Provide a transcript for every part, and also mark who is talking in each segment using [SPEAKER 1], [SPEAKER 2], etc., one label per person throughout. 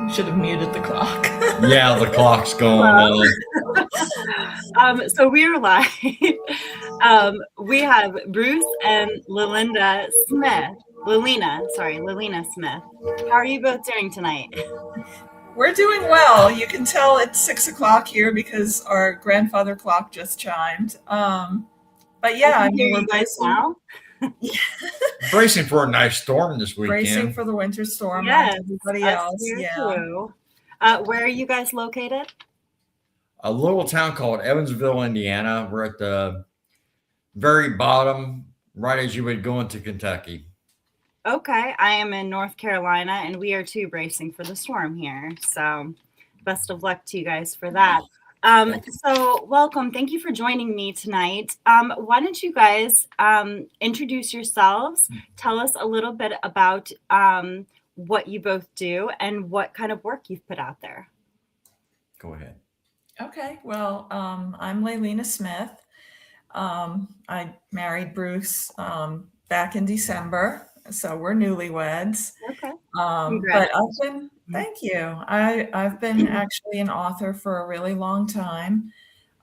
[SPEAKER 1] Should have muted the clock.
[SPEAKER 2] Yeah, the clock's going.
[SPEAKER 3] So we're live. We have Bruce and Lelina Smith. Lelina Smith. How are you both doing tonight?
[SPEAKER 1] We're doing well. You can tell it's 6 o'clock here because our grandfather clock just chimed. But yeah, I mean, we're
[SPEAKER 2] bracing for a nice storm this weekend.
[SPEAKER 1] Bracing for the winter storm.
[SPEAKER 3] Yes,
[SPEAKER 1] like everybody else. Yeah.
[SPEAKER 3] Too. Where are you guys located?
[SPEAKER 2] A little town called Evansville, Indiana. We're at the very bottom, right as you would go into Kentucky.
[SPEAKER 3] Okay, I am in North Carolina, and we are too bracing for the storm here. So best of luck to you guys for that. So welcome. Thank you for joining me tonight. Why don't you guys introduce yourselves, tell us a little bit about what you both do and what kind of work you've put out there.
[SPEAKER 2] Go ahead.
[SPEAKER 1] Okay, well, I'm Lelina Smith. I married Bruce back in December, so we're newlyweds.
[SPEAKER 3] Okay.
[SPEAKER 1] But thank you. I've been actually an author for a really long time.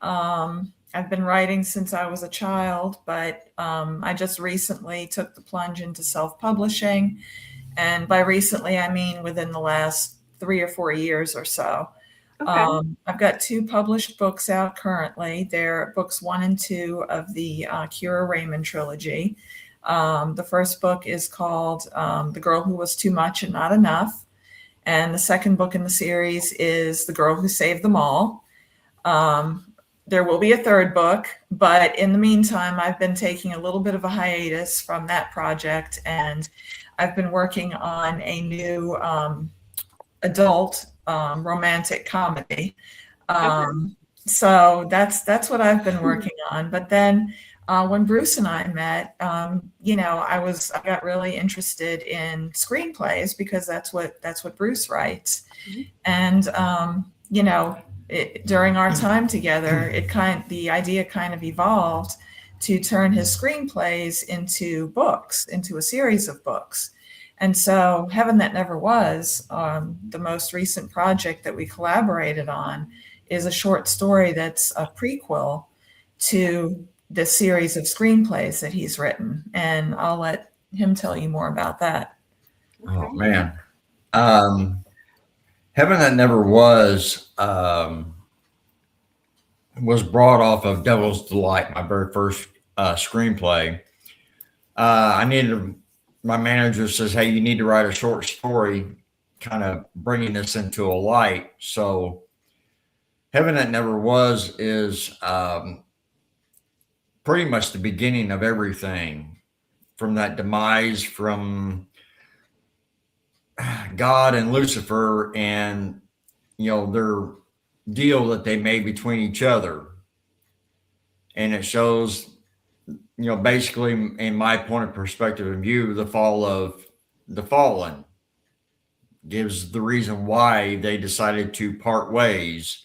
[SPEAKER 1] I've been writing since I was a child, but I just recently took the plunge into self-publishing. And by recently, I mean within the last 3 or 4 years or so. Okay. I've got 2 published books out currently. They're books 1 and 2 of the Kira Raymond trilogy. The first book is called The Girl Who Was Too Much and Not Enough. And the second book in the series is The Girl Who Saved Them All. There will be a third book, but in the meantime, I've been taking a little bit of a hiatus from that project, and I've been working on a new adult romantic comedy. So that's what I've been working on. But then when Bruce and I met, I got really interested in screenplays because that's what Bruce writes. And during our time together, the idea kind of evolved to turn his screenplays into books, into a series of books. And so Heaven That Never Was, the most recent project that we collaborated on, is a short story that's a prequel to the series of screenplays that he's written. And I'll let him tell you more about that.
[SPEAKER 2] Oh, man. Heaven That Never Was brought off of Devil's Delight, my very first screenplay. My manager says, hey, you need to write a short story kind of bringing this into a light. So Heaven That Never Was is pretty much the beginning of everything, from that demise from God and Lucifer and, their deal that they made between each other. And it shows, basically in my point of perspective and view, the fall of the fallen, gives the reason why they decided to part ways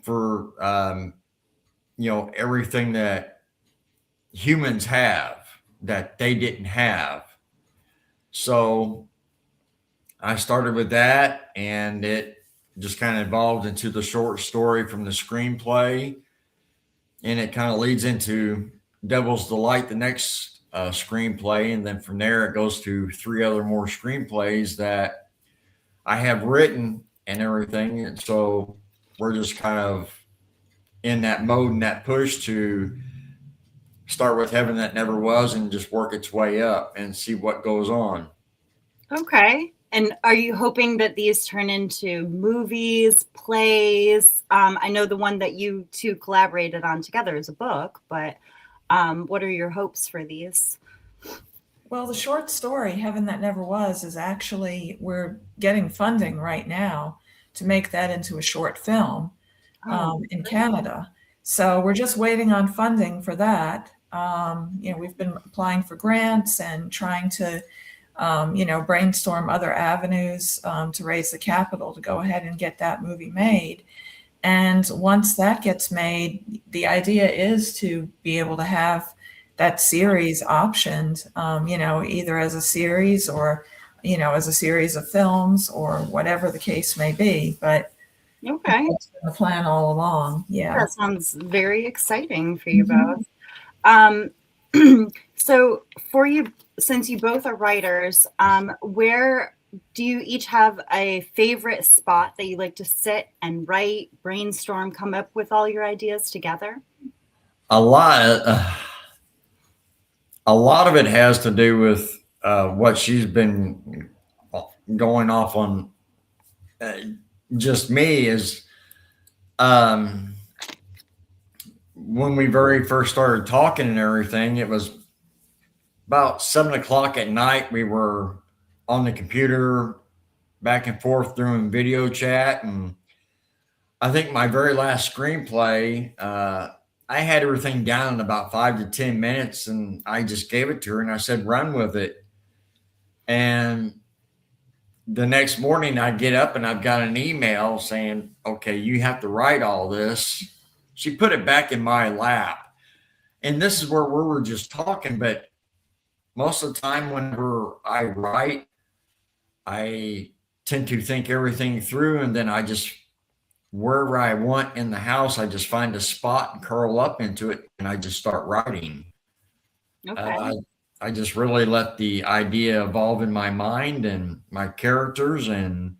[SPEAKER 2] for, everything that humans have that they didn't have. So I started with that, and it just kind of evolved into the short story from the screenplay, and it kind of leads into Devil's Delight, the next screenplay. And then from there, it goes to 3 other more screenplays that I have written and everything. And so we're just kind of in that mode and that push to start with Heaven That Never Was and just work its way up and see what goes on.
[SPEAKER 3] Okay. And are you hoping that these turn into movies, plays? I know the one that you 2 collaborated on together is a book, but what are your hopes for these?
[SPEAKER 1] Well, the short story, Heaven That Never Was, is actually, we're getting funding right now to make that into a short film in Canada. So we're just waiting on funding for that. We've been applying for grants and trying to, brainstorm other avenues to raise the capital to go ahead and get that movie made. And once that gets made, the idea is to be able to have that series optioned, either as a series or, as a series of films or whatever the case may be. But
[SPEAKER 3] Okay.
[SPEAKER 1] that's been the plan all along. Yeah.
[SPEAKER 3] That sounds very exciting for you
[SPEAKER 1] Mhm.
[SPEAKER 3] both. So for you, since you both are writers, where do you each have a favorite spot that you like to sit and write, brainstorm, come up with all your ideas together?
[SPEAKER 2] A lot, a lot of it has to do with what she's been going off on. Uh, just me is um, when we very first started talking and everything. It was about 7 o'clock at night. We were on the computer back and forth doing video chat, and I think my very last screenplay, I had everything down in about 5 to 10 minutes, and I just gave it to her and I said, "Run with it." And the next morning, I get up and I've got an email saying, "Okay, you have to write all this." She put it back in my lap, and this is where we were just talking. But most of the time, whenever I write, I tend to think everything through, and then I just wherever I want in the house, I just find a spot and curl up into it, and I just start writing.
[SPEAKER 3] Okay.
[SPEAKER 2] I just really let the idea evolve in my mind and my characters, and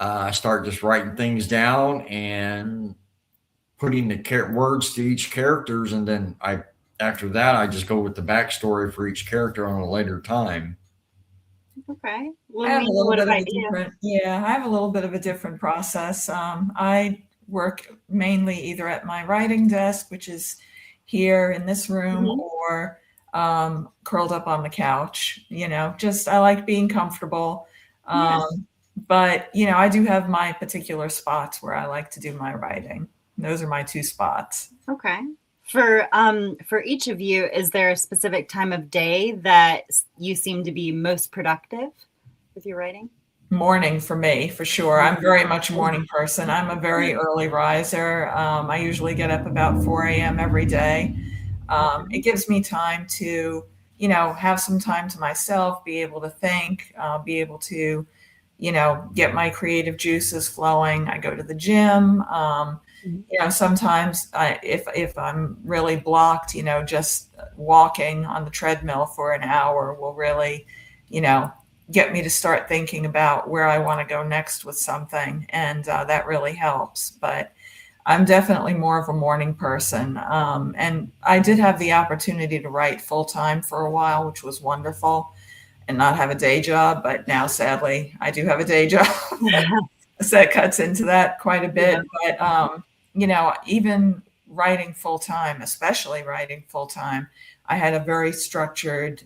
[SPEAKER 2] I start just writing things down and putting the words to each characters, and then after that I just go with the backstory for each character on a later time.
[SPEAKER 3] Okay.
[SPEAKER 1] I have a
[SPEAKER 3] Lelina,
[SPEAKER 1] little
[SPEAKER 3] what
[SPEAKER 1] bit of
[SPEAKER 3] about
[SPEAKER 1] a
[SPEAKER 3] you?
[SPEAKER 1] different, yeah, I have a little bit of a different process. I work mainly either at my writing desk, which is here in this room,
[SPEAKER 3] Mhm.
[SPEAKER 1] or curled up on the couch. Just I like being comfortable.
[SPEAKER 3] Yeah.
[SPEAKER 1] But I do have my particular spots where I like to do my writing. Those are my two spots.
[SPEAKER 3] Okay. For each of you, is there a specific time of day that you seem to be most productive with your writing?
[SPEAKER 1] Morning for me, for sure. I'm very much a morning person. I'm a very early riser. I usually get up about 4 a.m. every day. It gives me time to, have some time to myself, be able to think, be able to, get my creative juices flowing. I go to the gym.
[SPEAKER 3] Mhm.
[SPEAKER 1] Sometimes if I'm really blocked, just walking on the treadmill for an hour will really, you know, get me to start thinking about where I want to go next with something, and that really helps. But I'm definitely more of a morning person, and I did have the opportunity to write full time for a while, which was wonderful, and not have a day job. But now, sadly, I do have a day job. So that cuts into that quite a bit.
[SPEAKER 3] Yeah.
[SPEAKER 1] But even writing full time, especially writing full time, I had a very structured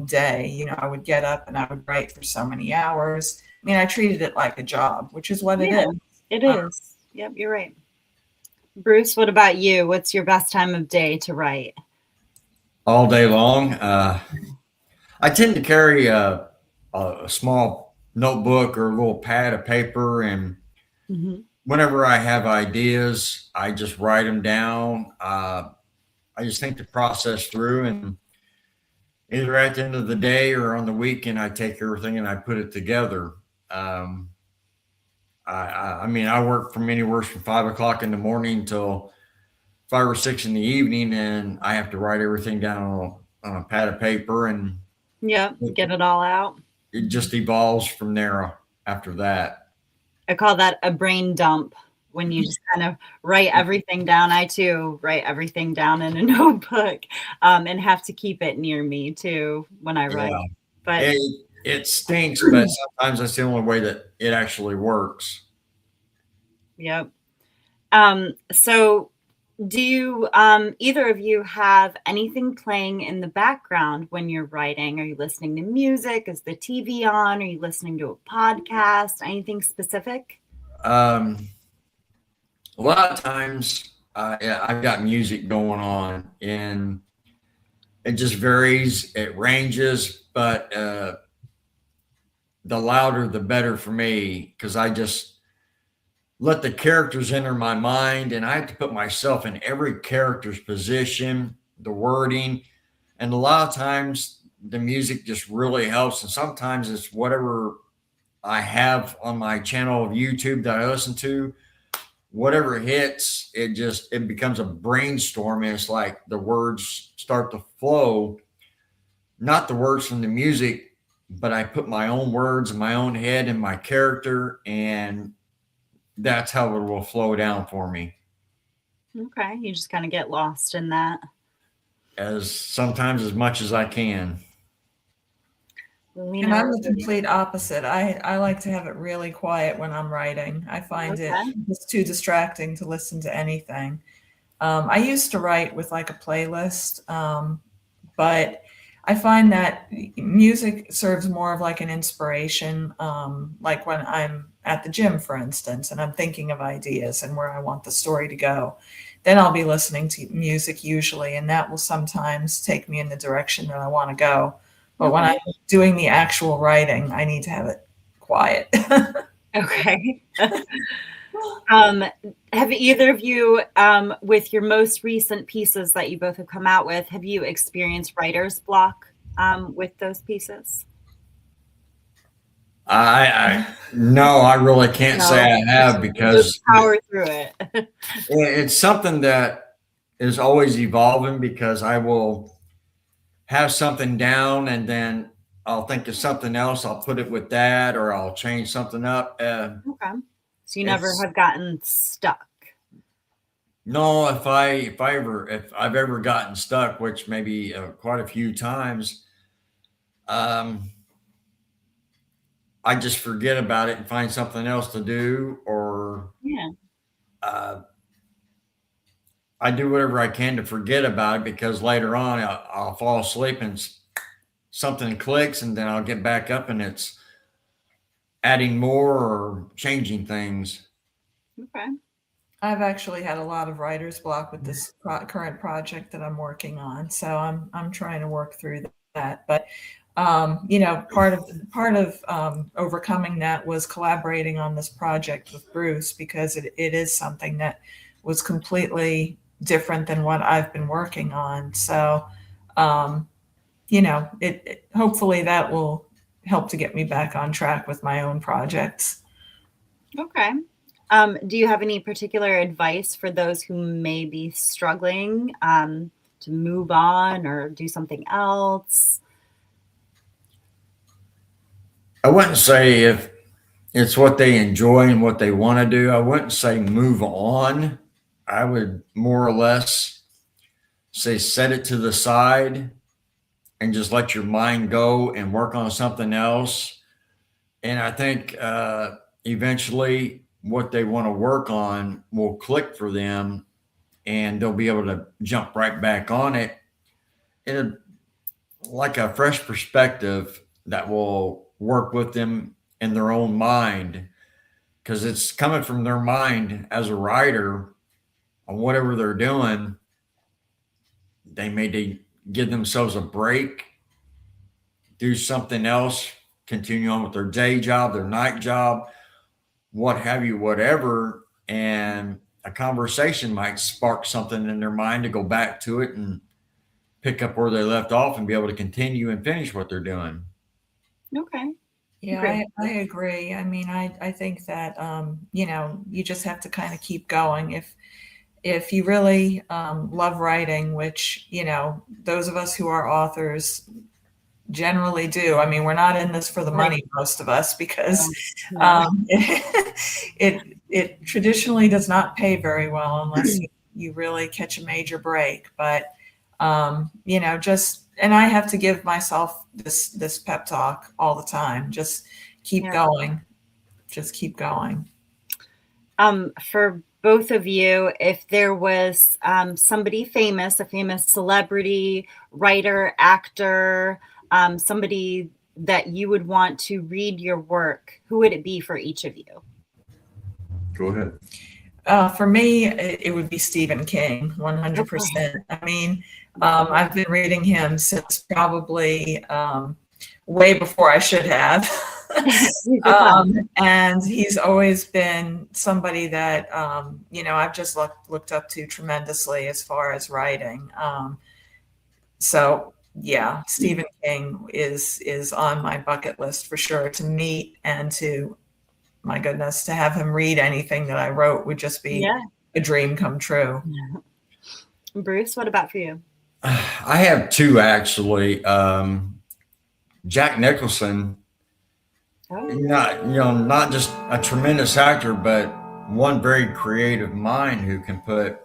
[SPEAKER 1] day. I would get up and I would write for so many hours. I mean, I treated it like a job, which is what it
[SPEAKER 3] Yeah,
[SPEAKER 1] is.
[SPEAKER 3] it is. Yep, you're right. Bruce, what about you? What's your best time of day to write?
[SPEAKER 2] All day long. I tend to carry a small notebook or a little pad of paper, and
[SPEAKER 3] Mhm.
[SPEAKER 2] whenever I have ideas, I just write them down. I just think the process through, and either at the end of the day or on the weekend, I take everything and I put it together. Um, I mean, I work from anywhere from 5 o'clock in the morning till 5 or 6 in the evening, and I have to write everything down on a pad of paper, and
[SPEAKER 3] Yep, get it all out.
[SPEAKER 2] it just evolves from there after that.
[SPEAKER 3] I call that a brain dump when you just kind of write everything down. I too write everything down in a notebook, and have to keep it near me too when I write.
[SPEAKER 2] Yeah,
[SPEAKER 3] But
[SPEAKER 2] it stinks, but sometimes that's the only way that it actually works.
[SPEAKER 3] yep. So do you either of you have anything playing in the background when you're writing? Are you listening to music? Is the TV on? Are you listening to a podcast? Anything specific?
[SPEAKER 2] Um, a lot of times, yeah, I've got music going on, and it just varies. It ranges, but the louder, the better for me, because I just let the characters enter my mind, and I have to put myself in every character's position, the wording, and a lot of times the music just really helps. And sometimes it's whatever I have on my channel of YouTube that I listen to, whatever hits, it becomes a brainstorm. And it's like the words start to flow, not the words from the music, but I put my own words in my own head and my character, and that's how it will flow down for me.
[SPEAKER 3] Okay. You just kind of get lost in that.
[SPEAKER 2] As much as I can.
[SPEAKER 1] And I'm the complete opposite. I like to have it really quiet when I'm writing. I find it just too distracting to listen to anything. I used to write with like a playlist, but I find that music serves more of like an inspiration, like when I'm at the gym, for instance, and I'm thinking of ideas and where I want the story to go. Then I'll be listening to music usually, and that will sometimes take me in the direction that I want to go. But when I'm doing the actual writing, I need to have it quiet.
[SPEAKER 3] Okay. Have either of you, with your most recent pieces that you both have come out with, have you experienced writer's block with those pieces?
[SPEAKER 2] No, I really can't say I have, because
[SPEAKER 3] just power through it.
[SPEAKER 2] It's something that is always evolving, because I will have something down and then I'll think of something else. I'll put it with that, or I'll change something up.
[SPEAKER 3] Okay. So you never have gotten stuck?
[SPEAKER 2] No, if I've ever gotten stuck, which maybe quite a few times, I just forget about it and find something else to do, or I do whatever I can to forget about it, because later on I'll fall asleep and something clicks, and then I'll get back up and it's adding more or changing things.
[SPEAKER 3] Okay.
[SPEAKER 1] I've actually had a lot of writer's block with this current project that I'm working on, so I'm trying to work through that. But part of overcoming that was collaborating on this project with Bruce, because it is something that was completely different than what I've been working on. So, hopefully that will help to get me back on track with my own projects.
[SPEAKER 3] Okay. Do you have any particular advice for those who may be struggling to move on or do something else?
[SPEAKER 2] I wouldn't say, if it's what they enjoy and what they want to do, I wouldn't say move on. I would more or less say set it to the side and just let your mind go and work on something else. And I think eventually what they want to work on will click for them, and they'll be able to jump right back on it in like a fresh perspective that will work with them in their own mind, because it's coming from their mind as a writer on whatever they're doing. They may give themselves a break, do something else, continue on with their day job, their night job, what have you, whatever. And a conversation might spark something in their mind to go back to it and pick up where they left off and be able to continue and finish what they're doing.
[SPEAKER 3] Okay.
[SPEAKER 1] Yeah, I agree. I mean, I think that, you just have to kind of keep going. If you really love writing, which, those of us who are authors generally do. I mean, we're not in this for the money, most of us, because it traditionally does not pay very well unless you really catch a major break. But, and I have to give myself this pep talk all the time. Just keep going. Just keep going.
[SPEAKER 3] For both of you, if there was somebody famous, a famous celebrity, writer, actor, somebody that you would want to read your work, who would it be for each of you?
[SPEAKER 2] Go ahead.
[SPEAKER 1] For me, it would be Stephen King, 100%. I mean, I've been reading him since probably way before I should have. And he's always been somebody that, I've just looked up to tremendously as far as writing. So yeah, Stephen King is on my bucket list for sure to meet, and to, my goodness, to have him read anything that I wrote would just be
[SPEAKER 3] Yeah.
[SPEAKER 1] a dream come true.
[SPEAKER 3] Bruce, what about for you?
[SPEAKER 2] I have two actually. Jack Nicholson,
[SPEAKER 3] Oh,
[SPEAKER 2] not just a tremendous actor, but one very creative mind who can put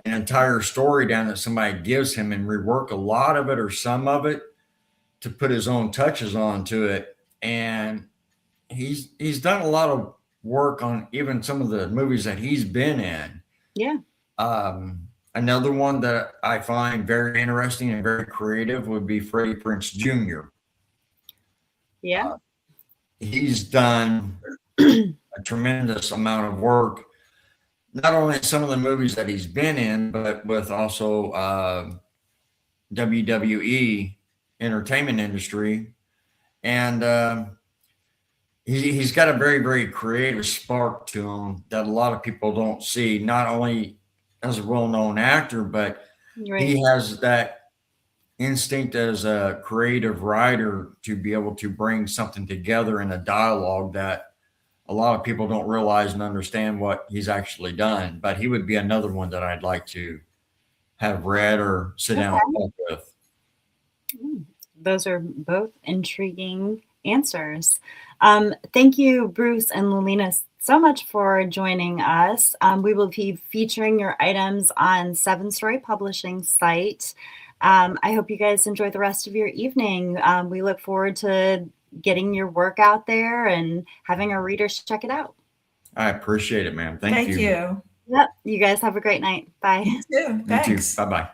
[SPEAKER 2] an entire story down that somebody gives him and rework a lot of it or some of it to put his own touches onto it. And he's done a lot of work on even some of the movies that he's been in.
[SPEAKER 3] yeah.
[SPEAKER 2] Another one that I find very interesting and very creative would be Freddie Prinze Jr.
[SPEAKER 3] Yeah.
[SPEAKER 2] He's done a tremendous amount of work, not only in some of the movies that he's been in, but with also WWE entertainment industry. And he's got a very, very creative spark to him that a lot of people don't see, not only as a well-known actor, but
[SPEAKER 3] Right.
[SPEAKER 2] he has that instinct as a creative writer to be able to bring something together in a dialogue that a lot of people don't realize and understand what he's actually done. But he would be another one that I'd like to have read or sit down and talk with.
[SPEAKER 3] Those are both intriguing answers. Thank you, Bruce and Lelina, so much for joining us. We will be featuring your items on Seven Story Publishing site. I hope you guys enjoy the rest of your evening. We look forward to getting your work out there and having our readers check it out.
[SPEAKER 2] I appreciate it, ma'am. Thank you.
[SPEAKER 1] you.
[SPEAKER 3] Yep. You guys have a great night. Bye.
[SPEAKER 1] You too.
[SPEAKER 2] You too.
[SPEAKER 1] Thanks.
[SPEAKER 2] Bye-bye.